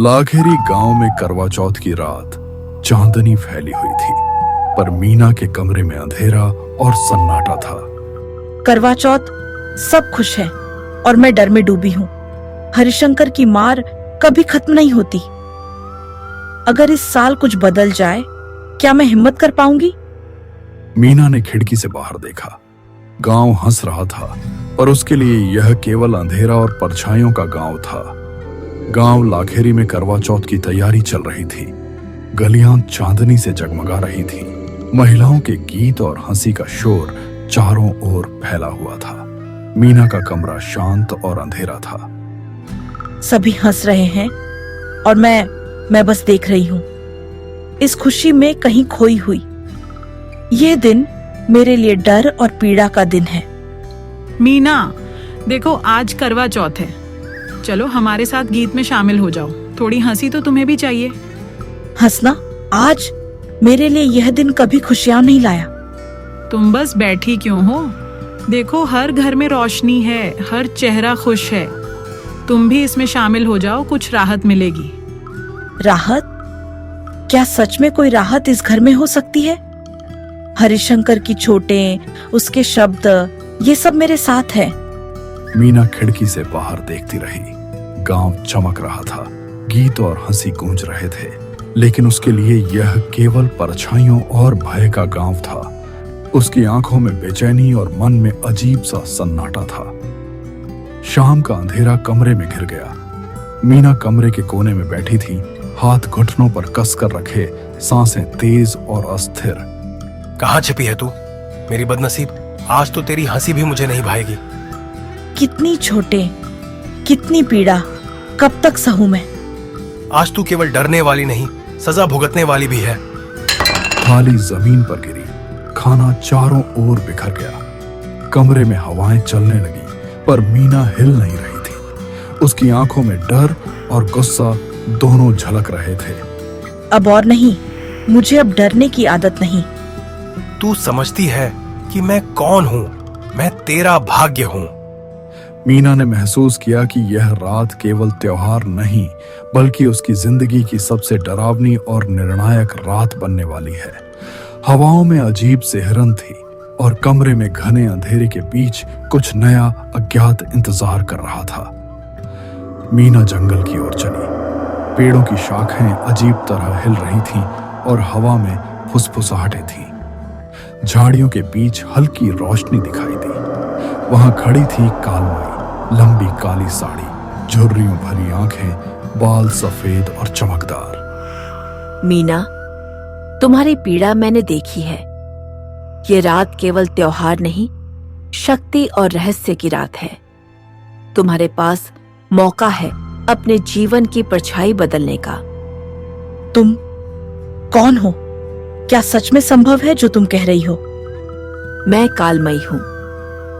लाखेरी गांव में करवा चौथ की रात चांदनी फैली हुई थी, पर मीना के कमरे में अंधेरा और सन्नाटा था। करवा चौथ, सब खुश है और मैं डर में डूबी हूँ। हरिशंकर की मार कभी खत्म नहीं होती। अगर इस साल कुछ बदल जाए, क्या मैं हिम्मत कर पाऊंगी? मीना ने खिड़की से बाहर देखा। गांव हंस रहा था, पर उसके लिए यह केवल अंधेरा और परछाइयों का गांव था। गांव लाखेरी में करवा चौथ की तैयारी चल रही थी। गलियां चांदनी से जगमगा रही थी। महिलाओं के गीत और हंसी का शोर चारों ओर फैला हुआ था। मीना का कमरा शांत और अंधेरा था। सभी हंस रहे हैं और मैं बस देख रही हूँ, इस खुशी में कहीं खोई हुई। ये दिन मेरे लिए डर और पीड़ा का दिन है। मीना, देखो आज करवा चौथ है। चलो हमारे साथ गीत में शामिल हो जाओ। थोड़ी हंसी तो तुम्हें भी चाहिए। हंसना? आज मेरे लिए यह दिन कभी खुशियां नहीं लाया। तुम बस बैठी क्यों हो? देखो हर घर में रोशनी है, हर चेहरा खुश है। तुम भी इसमें शामिल हो जाओ, कुछ राहत मिलेगी। राहत? क्या सच में कोई राहत इस घर में हो सकती है? हरिशंकर की चोटें, उसके शब्द, ये सब मेरे साथ है। मीना खिड़की से बाहर देखती रही। गांव चमक रहा था, गीत और हंसी गूंज रहे थे, लेकिन उसके लिए यह केवल परछाइयों और भय का गांव था। उसकी आंखों में बेचैनी और मन में अजीब सा सन्नाटा था। शाम का अंधेरा कमरे में घिर गया। मीना कमरे के कोने में बैठी थी, हाथ घुटनों पर कसकर रखे, सांसें तेज और अस्थिर। कहाँ छिपी है तू, मेरी बदनसीब? आज तो तेरी हंसी भी मुझे नहीं भाएगी। कितनी चोटें, कितनी पीड़ा, कब तक सहूं मैं? आज तू केवल डरने वाली नहीं, सजा भुगतने वाली भी है। थाली जमीन पर गिरी, खाना चारों ओर बिखर गया। कमरे में हवाएं चलने लगी, पर मीना हिल नहीं रही थी। उसकी आंखों में डर और गुस्सा दोनों झलक रहे थे। अब और नहीं, मुझे अब डरने की आदत नहीं। तू समझती है कि मैं कौन हूँ? मैं तेरा भाग्य हूँ। मीना ने महसूस किया कि यह रात केवल त्योहार नहीं, बल्कि उसकी जिंदगी की सबसे डरावनी और निर्णायक रात बनने वाली है। हवाओं में अजीब सिहरन थी और कमरे में घने अंधेरे के बीच कुछ नया अज्ञात इंतजार कर रहा था। मीना जंगल की ओर चली। पेड़ों की शाखाएं अजीब तरह हिल रही थीं और हवा में फुसफुसाहटें थीं। झाड़ियों के बीच हल्की रोशनी दिखाई दी। वहां खड़ी थी कालमाई, लंबी काली साड़ी, झुर्रियों भरी आंखें, बाल सफेद और चमकदार। मीना, तुम्हारी पीड़ा मैंने देखी है। ये रात केवल त्योहार नहीं, शक्ति और रहस्य की रात है। तुम्हारे पास मौका है अपने जीवन की परछाई बदलने का। तुम कौन हो? क्या सच में संभव है जो तुम कह रही हो? मैं कालमयी हूँ।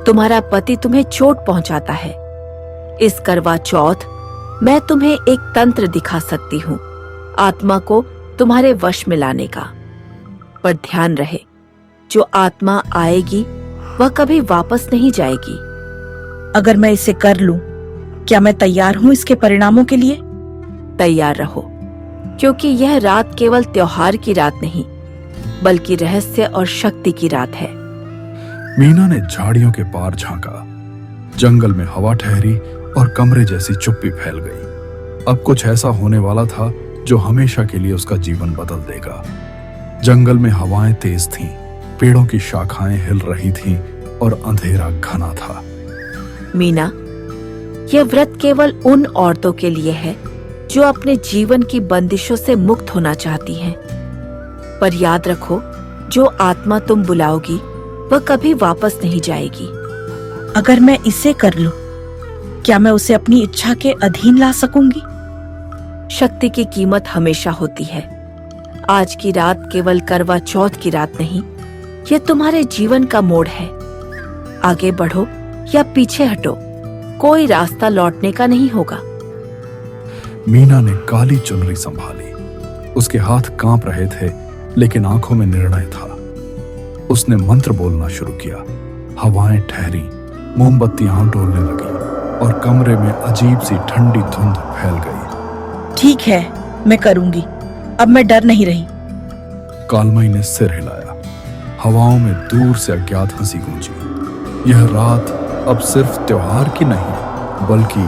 तुम्हारा पति तुम्हें चोट पहुंचाता है। इस करवा चौथ मैं तुम्हें एक तंत्र दिखा सकती हूँ, आत्मा को तुम्हारे वश में लाने का। पर ध्यान रहे, जो आत्मा आएगी वह कभी वापस नहीं जाएगी। अगर मैं इसे कर लूं, क्या मैं तैयार हूं इसके परिणामों के लिए? तैयार रहो, क्योंकि यह रात केवल त्योहार की रात नहीं, बल्कि रहस्य और शक्ति की रात है। मीना ने झाड़ियों के पार झांका। जंगल में हवा ठहरी और कमरे जैसी चुप्पी फैल गई। अब कुछ ऐसा होने वाला था जो हमेशा के लिए उसका जीवन बदल देगा। जंगल में हवाएं तेज थीं, पेड़ों की शाखाएं हिल रही थीं और अंधेरा घना था। मीना, यह व्रत केवल उन औरतों के लिए है जो अपने जीवन की बंदिशों से मुक्त होना चाहती हैं। पर याद रखो, जो आत्मा तुम बुलाओगी वह कभी वापस नहीं जाएगी। अगर मैं इसे कर लूं, क्या मैं उसे अपनी इच्छा के अधीन ला सकूंगी? शक्ति की कीमत हमेशा होती है। आज की रात केवल करवा चौथ की रात नहीं, यह तुम्हारे जीवन का मोड़ है। आगे बढ़ो या पीछे हटो, कोई रास्ता लौटने का नहीं होगा। मीना ने काली चुनरी संभाली। उसके हाथ कांप रहे थे, लेकिन आंखों में निर्णय था। उसने मंत्र बोलना शुरू किया। हवाएं ठहरी, मोमबत्तियां डोलने लगी और कमरे में अजीब सी ठंडी धुंध फैल गई। ठीक है, मैं करूंगी। अब मैं डर नहीं रही। कालमई ने सिर हिलाया। हवाओं में दूर से अज्ञात हंसी गूंजी। यह रात अब सिर्फ त्योहार की नहीं, बल्कि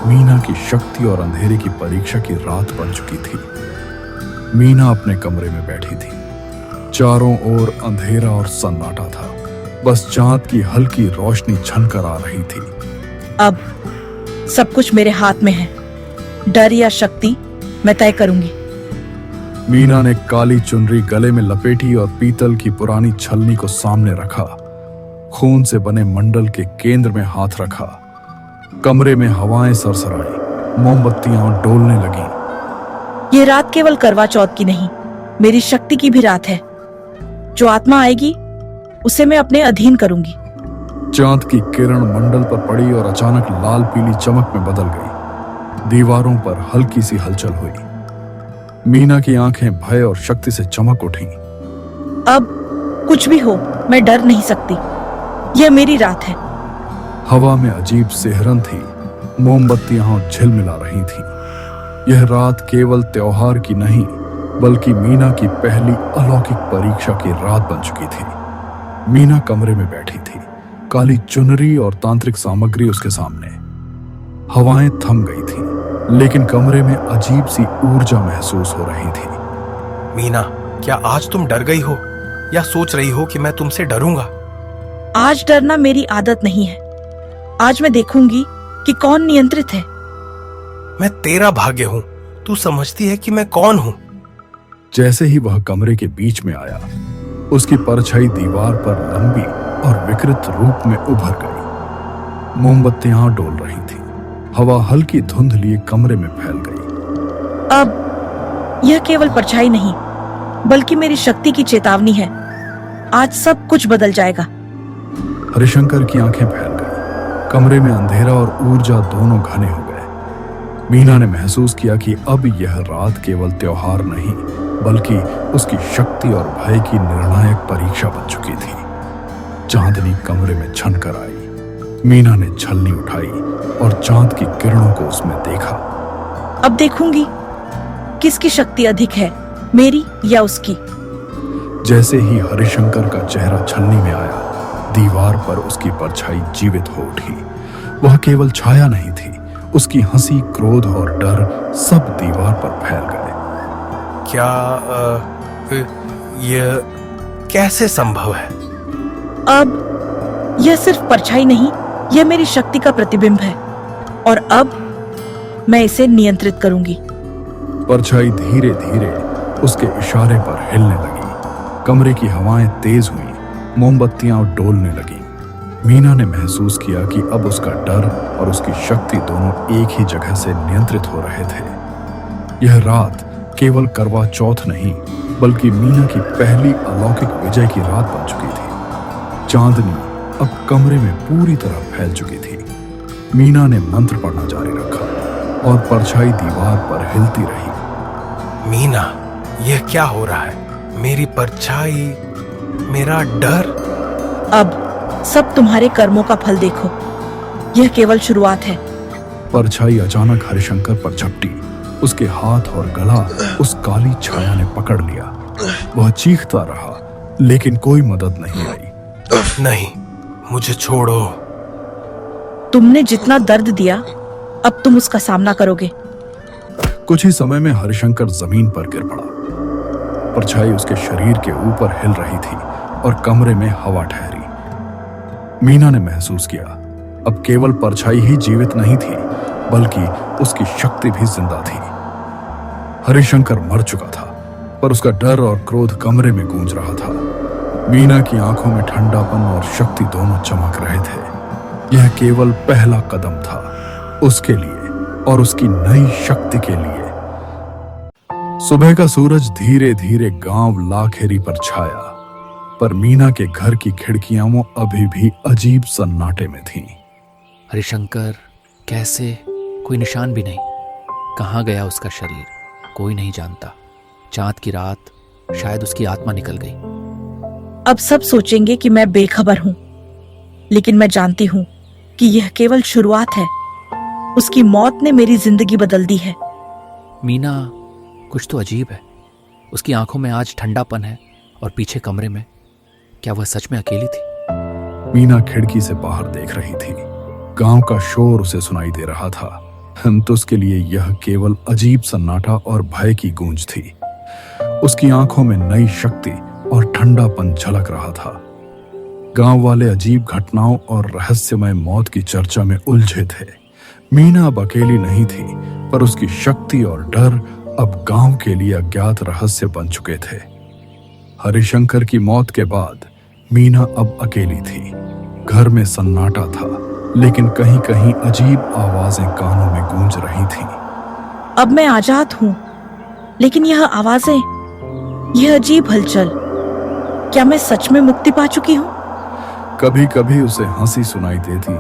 मीना की शक्ति और अंधेरे की परीक्षा की रात बन चुकी थी। मीना अपने कमरे में बैठी थी। चारों ओर अंधेरा और सन्नाटा था। बस चांद की हल्की रोशनी छनकर आ रही थी। अब सब कुछ मेरे हाथ में है। डर या शक्ति मैं तय करूंगी। मीना ने काली चुनरी गले में लपेटी और पीतल की पुरानी छलनी को सामने रखा। खून से बने मंडल के केंद्र में हाथ रखा। कमरे में हवाएं सरसराई, मोमबत्तियां डोलने लगीं। ये रात केवल करवा चौथ की नहीं, मेरी शक्ति की भी रात है। जो आत्मा आएगी उसे मैं अपने अधीन करूंगी। चांद की किरण मंडल पर पड़ी और अचानक लाल पीली चमक में बदल गई। दीवारों पर हल्की सी हलचल हुई। मीना की आंखें भय और शक्ति से चमक उठी। अब कुछ भी हो, मैं डर नहीं सकती। यह मेरी रात है। हवा में अजीब सिहरन थी। मोमबत्तियां झिलमिला रही थीं। यह रात केवल त्योहार की नहीं, बल्कि मीना की पहली अलौकिक परीक्षा की रात बन चुकी थी। मीना कमरे में बैठी थी, काली चुनरी और तांत्रिक सामग्री उसके सामने। हवाएं थम गई थीं, लेकिन कमरे में अजीब सी ऊर्जा महसूस हो रही थी। मीना, क्या आज तुम डर गई हो या सोच रही हो कि मैं तुमसे डरूंगा? आज डरना मेरी आदत नहीं है। आज मैं देखूंगी कि कौन नियंत्रित है। मैं तेरा भाग्य हूं। तू समझती है कि मैं कौन हूं? जैसे ही वह कमरे के बीच में आया, उसकी परछाई दीवार पर लंबी और विकृत रूप में उभर गई। मोमबत्तियां डोल रही थी। हवा हल्की धुंध लिए कमरे में फैल गई। अब यह केवल परछाई नहीं, बल्कि मेरी शक्ति की चेतावनी है। आज सब कुछ बदल जाएगा। हरिशंकर की आंखें फैल गई। कमरे में अंधेरा और ऊर्जा दोनों घने हो गए। मीना ने महसूस किया कि अब यह रात केवल त्योहार नहीं, बल्कि उसकी शक्ति और भय की निर्णायक परीक्षा बन चुकी थी। चांदनी कमरे में छनकर आई। मीना ने छलनी उठाई और चांद की किरणों को उसमें देखा। अब देखूंगी किसकी शक्ति अधिक है, मेरी या उसकी। जैसे ही हरिशंकर का चेहरा छलनी में आया, दीवार पर उसकी परछाई जीवित हो उठी। वह केवल छाया नहीं थी, उसकी हंसी, क्रोध और डर सब दीवार पर फैल गए। क्या यह कैसे संभव है? अब यह सिर्फ परछाई नहीं, यह मेरी शक्ति का प्रतिबिंब है, और अब मैं इसे नियंत्रित करूंगी। परछाई धीरे धीरे उसके इशारे पर हिलने लगी। कमरे की हवाएं तेज हुई, मोमबत्तियां डोलने लगीं। मीना ने महसूस किया कि अब उसका डर और उसकी शक्ति दोनों एक ही जगह से नियंत्रित हो रहे थे। यह रात केवल करवा चौथ नहीं, बल्कि मीना की पहली अलौकिक विजय की रात बन चुकी थी। चांदनी अब कमरे में पूरी तरह फैल चुकी थी। मीना ने मंत्र पढ़ना जारी रखा और परछाई दीवार पर हिलती रही। मीना, यह क्या हो रहा है? मेरी परछाई, मेरा डर। अब सब तुम्हारे कर्मों का फल देखो। यह केवल शुरुआत है। परछाई अचानक हरिशंकर पर झपटी। उसके हाथ और गला उस काली छाया ने पकड़ लिया। वह चीखता रहा, लेकिन कोई मदद नहीं आई। नहीं, मुझे छोड़ो। तुमने जितना दर्द दिया, अब तुम उसका सामना करोगे। कुछ ही समय में हरिशंकर जमीन पर गिर पड़ा। परछाई उसके शरीर के ऊपर हिल रही थी और कमरे में हवा ठहरी। मीना ने महसूस किया, अब केवल परछाई ही जीवित नहीं थी, बल्कि उसकी शक्ति भी जिंदा थी। हरिशंकर मर चुका था, पर उसका डर और क्रोध कमरे में गूंज रहा था। मीना की आंखों में ठंडापन और शक्ति दोनों चमक रहे थे। यह केवल पहला कदम था, उसके लिए और उसकी नई शक्ति के लिए। सुबह का सूरज धीरे धीरे गांव लाखेरी पर छाया, पर मीना के घर की खिड़कियां वो अभी भी अजीब सन्नाटे में थीं। हरिशंकर कैसे? कोई निशान भी नहीं। कहाँ गया उसका शरीर? कोई नहीं जानता। चांद की रात, शायद उसकी आत्मा निकल गई। अब सब सोचेंगे कि मैं बेखबर हूं, लेकिन मैं जानती हूं कि यह केवल शुरुआत है। उसकी मौत ने मेरी जिंदगी बदल दी है। मीना कुछ तो अजीब है। उसकी आंखों में आज ठंडापन है और पीछे कमरे में, क्या वह सच में अकेली थी? मीना खिड़की से बाहर देख रही थी। गांव का शोर उसे सुनाई दे रहा था, तो उसके लिए यह केवल अजीब सन्नाटा और भय की गूंज थी। उसकी आंखों में नई शक्ति और ठंडापन झलक रहा था। गांव वाले अजीब घटनाओं और रहस्यमय मौत की चर्चा में उलझे थे। मीना अब अकेली नहीं थी, पर उसकी शक्ति और डर अब गांव के लिए अज्ञात रहस्य बन चुके थे। हरिशंकर की मौत के बाद मीना अब अकेली थी। घर में सन्नाटा था, लेकिन कहीं कहीं अजीब आवाजें कानों में गूंज रही थीं। अब मैं आजाद हूँ, लेकिन यह आवाजें, यह अजीब हलचल, क्या मैं सच में मुक्ति पा चुकी हूँ? कभी कभी उसे हंसी सुनाई देती,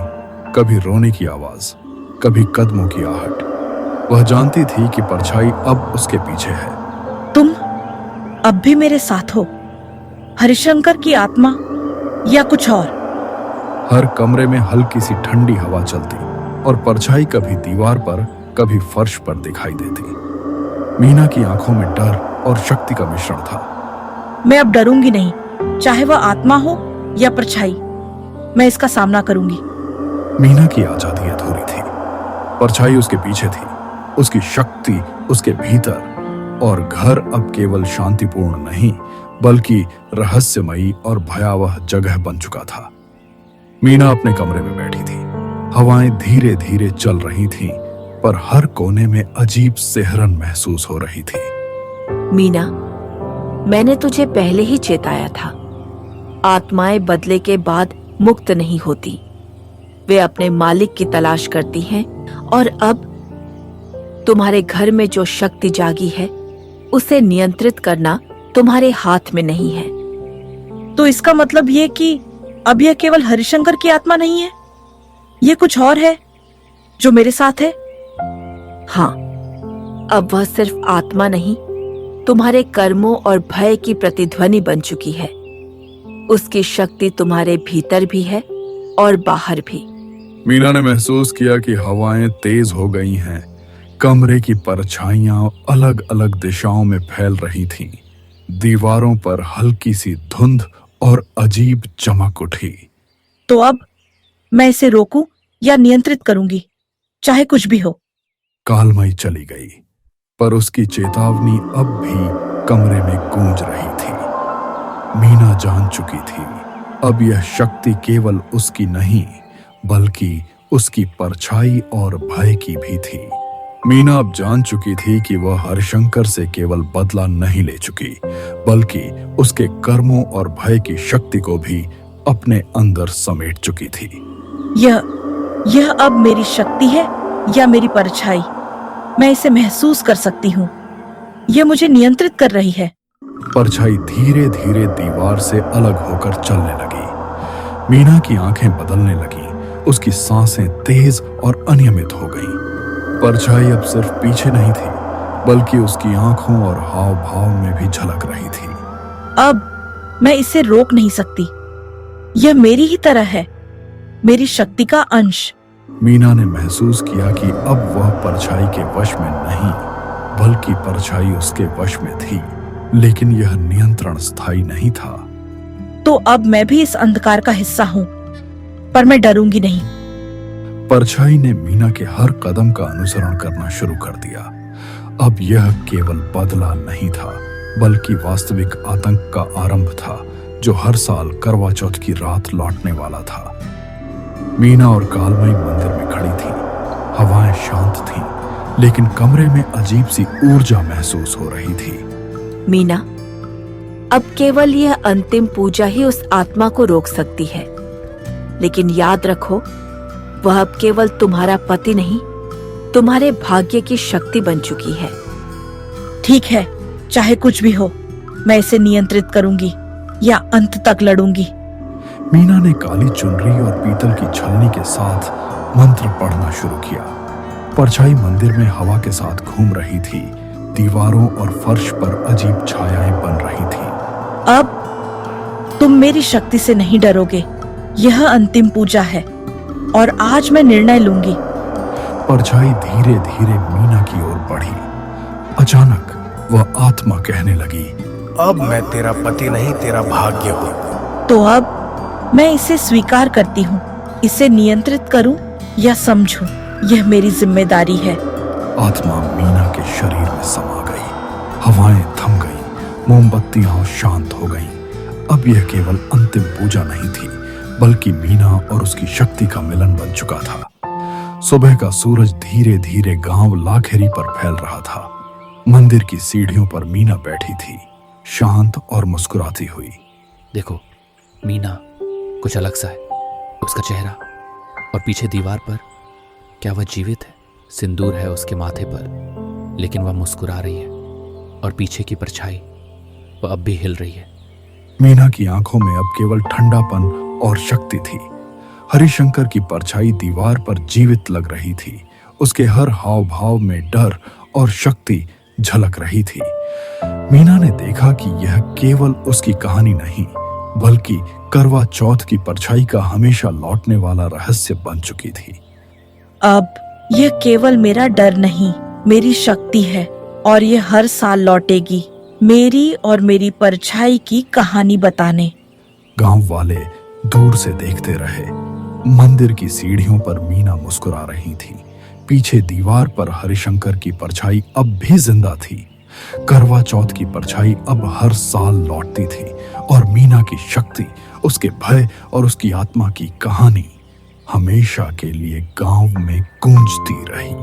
कभी रोने की आवाज, कभी कदमों की आहट। वह जानती थी कि परछाई अब उसके पीछे है। तुम अब भी मेरे साथ हो, हरिशंकर की आत्मा या कुछ और? हर कमरे में हल्की सी ठंडी हवा चलती और परछाई कभी दीवार पर, कभी फर्श पर दिखाई देती। मीना की आंखों में डर और शक्ति का मिश्रण था। मैं अब डरूंगी नहीं, चाहे वह आत्मा हो या परछाई, मैं इसका सामना करूंगी। मीना की आजादी अधूरी थी। परछाई उसके पीछे थी, उसकी शक्ति उसके भीतर, और घर अब केवल शांतिपूर्ण नहीं, बल्कि रहस्यमयी और भयावह जगह बन चुका था। मीना अपने कमरे में बैठी थी। हवाएं धीरे धीरे चल रही थीं, पर हर कोने में अजीब सिहरन महसूस हो रही थी। मीना, मैंने तुझे पहले ही चेताया था, आत्माएं बदले के बाद मुक्त नहीं होती। वे अपने मालिक की तलाश करती हैं, और अब तुम्हारे घर में जो शक्ति जागी है, उसे नियंत्रित करना तुम्हारे हाथ में नहीं है। तो इसका मतलब ये कि अब यह केवल हरिशंकर की आत्मा नहीं है, ये कुछ और है जो मेरे साथ है? हाँ, अब वह सिर्फ आत्मा नहीं, तुम्हारे कर्मों और भय की प्रतिध्वनि बन चुकी है। उसकी शक्ति तुम्हारे भीतर भी है और बाहर भी। मीना ने महसूस किया कि हवाएं तेज हो गई हैं। कमरे की परछाइयां अलग अलग दिशाओं में फैल रही थीं। दीवारों पर हल्की सी धुंध और अजीब चमक उठी। तो अब मैं इसे रोकूं या नियंत्रित करूंगी, चाहे कुछ भी हो। कालमई चली गई, पर उसकी चेतावनी अब भी कमरे में गूंज रही थी। मीना जान चुकी थी, अब यह शक्ति केवल उसकी नहीं, बल्कि उसकी परछाई और भय की भी थी। मीना अब जान चुकी थी कि वह हरिशंकर से केवल बदला नहीं ले चुकी, बल्कि उसके कर्मों और भय की शक्ति को भी अपने अंदर समेट चुकी थी। यह अब मेरी शक्ति है या मेरी परछाई? मैं इसे महसूस कर सकती हूँ। यह मुझे नियंत्रित कर रही है। परछाई धीरे धीरे दीवार से अलग होकर चलने लगी। मीना की आंखें बदलने लगीं, उसकी सांसें तेज और अनियमित हो गईं। परछाई अब सिर्फ पीछे नहीं थी, बल्कि उसकी आंखों और हाव भाव में भी झलक रही थी। अब मैं इसे रोक नहीं सकती, यह मेरी ही तरह है, मेरी शक्ति का अंश। मीना ने महसूस किया कि अब वह परछाई के वश में नहीं, बल्कि परछाई उसके वश में थी, लेकिन यह नियंत्रण स्थायी नहीं था। तो अब मैं भी इस अंधकार का हिस्सा हूँ, पर मैं डरूंगी नहीं। परछाई ने मीना के हर कदम का अनुसरण करना शुरू कर दिया। अब यह केवल बदला नहीं था, बल्कि वास्तविक आतंक का आरंभ था, जो हर साल करवा चौथ की रात लौटने वाला था। मीना और कालमई मंदिर में खड़ी थी। हवाएं शांत थीं, लेकिन कमरे में अजीब सी ऊर्जा महसूस हो रही थी। मीना, अब केवल यह अंतिम पूजा ही उस आत्मा को रोक सकती है, लेकिन याद रखो, वह अब केवल तुम्हारा पति नहीं, तुम्हारे भाग्य की शक्ति बन चुकी है। ठीक है, चाहे कुछ भी हो, मैं इसे नियंत्रित करूंगी या अंत तक लड़ूंगी। मीना ने काली चुनरी और पीतल की छलनी के साथ मंत्र पढ़ना शुरू किया। परछाई मंदिर में हवा के साथ घूम रही थी। दीवारों और फर्श पर अजीब छायाएं बन रही थी। अब तुम मेरी शक्ति से नहीं डरोगे, यह अंतिम पूजा है और आज मैं निर्णय लूंगी। परछाई धीरे धीरे मीना की ओर बढ़ी। अचानक वह आत्मा कहने लगी, अब मैं तेरा पति नहीं, तेरा भाग्य हूँ। तो अब मैं इसे स्वीकार करती हूँ। इसे नियंत्रित करूं या समझूं, यह मेरी जिम्मेदारी है। आत्मा मीना के शरीर में समा गई। हवाएं थम गई, मोमबत्तियां शांत हो गईं। अब यह केवल अंतिम पूजा नहीं थी, बल्कि मीना और उसकी शक्ति का मिलन बन चुका था। सुबह का सूरज धीरे धीरे गांव लाखेरी पर फैल रहा था। मंदिर की सीढ़ियों पर मीना बैठी थी, शांत और मुस्कुराती हुई। देखो मीना कुछ अलग सा है, उसका चेहरा और पीछे दीवार पर। क्या वह जीवित है? सिंदूर है उसके माथे पर, लेकिन वह मुस्कुरा रही है और पीछे की परछाई वह अब भी हिल रही है। मीना की आंखों में अब केवल ठंडापन और शक्ति थी। हरिशंकर की परछाई दीवार पर जीवित लग रही थी। उसके हर हाव भाव में डर और शक्ति झलक रही थी। मीना ने देखा कि यह केवल उसकी कहानी नहीं, बल्कि करवा चौथ की परछाई का हमेशा लौटने वाला रहस्य बन चुकी थी। अब यह केवल मेरा डर नहीं, मेरी शक्ति है, और यह हर साल लौटेगी, मेरी और मेरी परछाई की कहानी बताने। गांव वाले दूर से देखते रहे। मंदिर की सीढ़ियों पर मीना मुस्कुरा रही थी। पीछे दीवार पर हरिशंकर की परछाई अब भी जिंदा थी। करवा चौथ की परछाई अब हर साल लौटती थी और मीना की शक्ति, उसके भय और उसकी आत्मा की कहानी हमेशा के लिए गांव में गूंजती रही।